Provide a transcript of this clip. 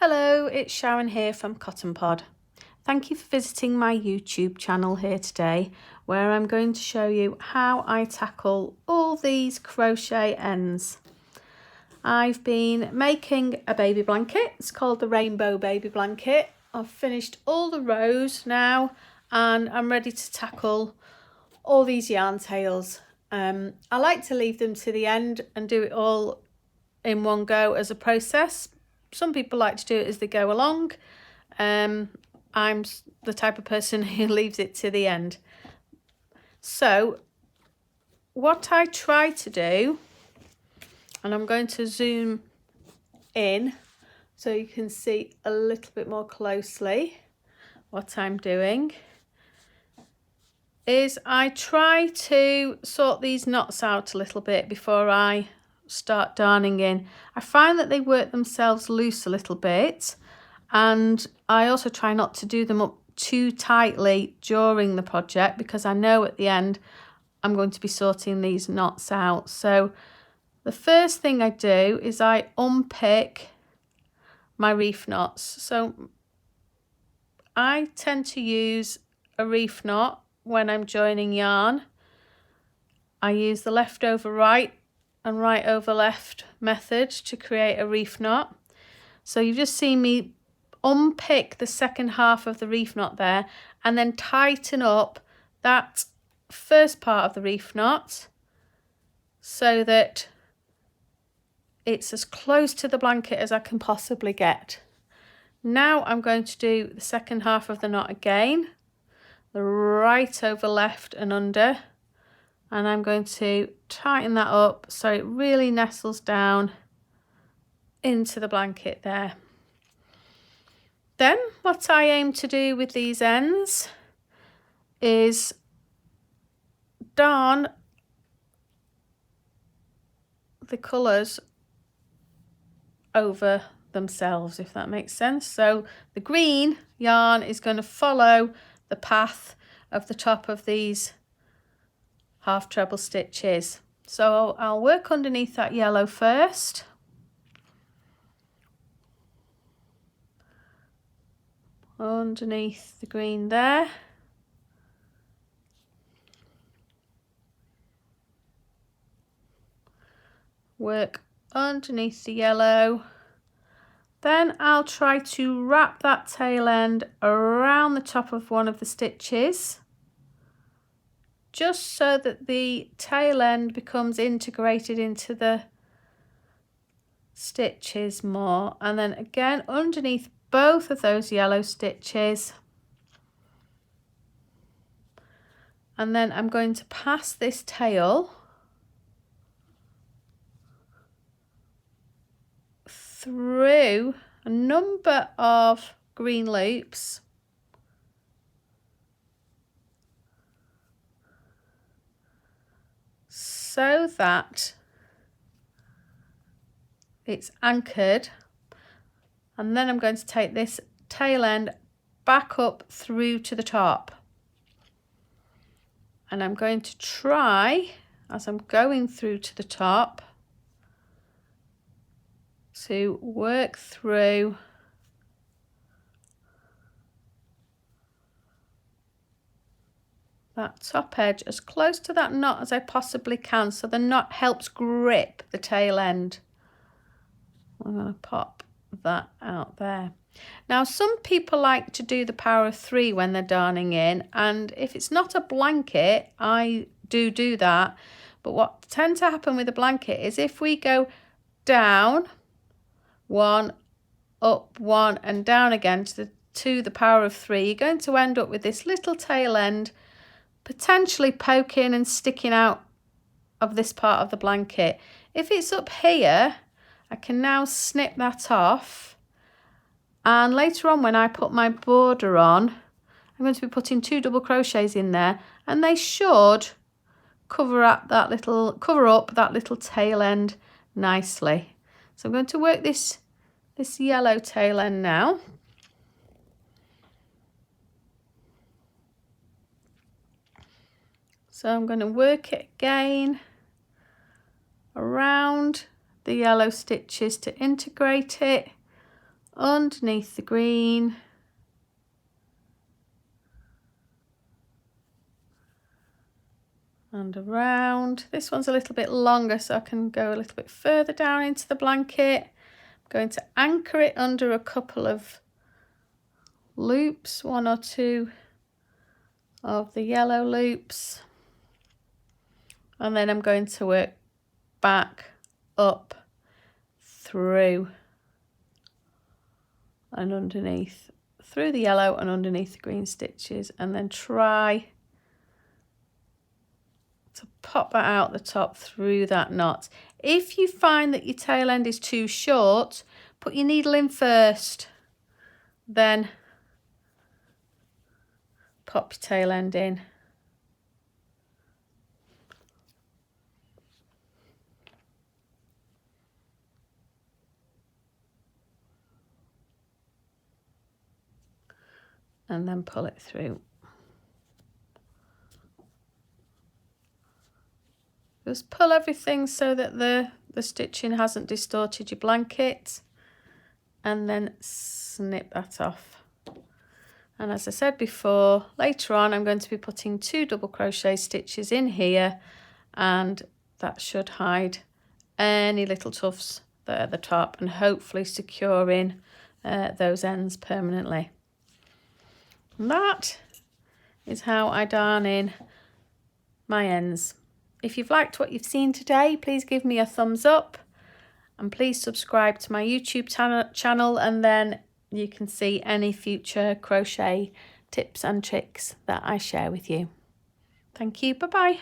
Hello, it's Sharon here from Cotton Pod. Thank you for visiting my YouTube channel here today, where I'm going to show you how I tackle all these crochet ends. I've been making a baby blanket. It's called the Rainbow Baby Blanket. I've finished all the rows now and I'm ready to tackle all these yarn tails. I like to leave them to the end and do it all in one go as a process. Some people like to do it as they go along. I'm the type of person who leaves it to the end. So what I try to do, and I'm going to zoom in so you can see a little bit more closely what I'm doing, is I try to sort these knots out a little bit before I start darning in. I find that they work themselves loose a little bit, and I also try not to do them up too tightly during the project because I know at the end I'm going to be sorting these knots out. So the first thing I do is I unpick my reef knots. So I tend to use a reef knot when I'm joining yarn. I use the left over right and right over left method to create a reef knot. So you've just seen me unpick the second half of the reef knot there and then tighten up that first part of the reef knot so that it's as close to the blanket as I can possibly get. Now I'm going to do the second half of the knot again, the right over left and under, and I'm going to tighten that up so it really nestles down into the blanket there. Then what I aim to do with these ends is darn the colours over themselves, if that makes sense. So the green yarn is going to follow the path of the top of these half treble stitches. So I'll work underneath that yellow first. Underneath the green there. Work underneath the yellow. Then I'll try to wrap that tail end around the top of one of the stitches, just so that the tail end becomes integrated into the stitches more. And then again underneath both of those yellow stitches. And then I'm going to pass this tail through a number of green loops so that it's anchored, and then I'm going to take this tail end back up through to the top, and I'm going to try, as I'm going through to the top, to work through that top edge as close to that knot as I possibly can, so the knot helps grip the tail end. I'm going to pop that out there. Now some people like to do the power of 3 when they're darning in, and if it's not a blanket I do that, but what tends to happen with a blanket is if we go down 1, up 1 and down again to the power of 3, you're going to end up with this little tail end potentially poking and sticking out of this part of the blanket. If it's up here, I can now snip that off, and later on when I put my border on, I'm going to be putting 2 double crochets in there, and they should cover up that little tail end nicely. So I'm going to work this yellow tail end now. So I'm going to work it again around the yellow stitches to integrate it underneath the green, and around. This one's a little bit longer, so I can go a little bit further down into the blanket. I'm going to anchor it under a couple of loops, 1 or 2 of the yellow loops, and then I'm going to work back up through and underneath, through the yellow and underneath the green stitches, and then try to pop that out the top through that knot. If you find that your tail end is too short, put your needle in first, then pop your tail end in. And then pull it through. Just pull everything so that the stitching hasn't distorted your blanket, and then snip that off. And as I said before, later on I'm going to be putting 2 double crochet stitches in here, and that should hide any little tufts that are at the top and hopefully secure in those ends permanently. And that is how I darn in my ends. If you've liked what you've seen today, please give me a thumbs up, and please subscribe to my YouTube channel, and then you can see any future crochet tips and tricks that I share with you. Thank you. Bye-bye.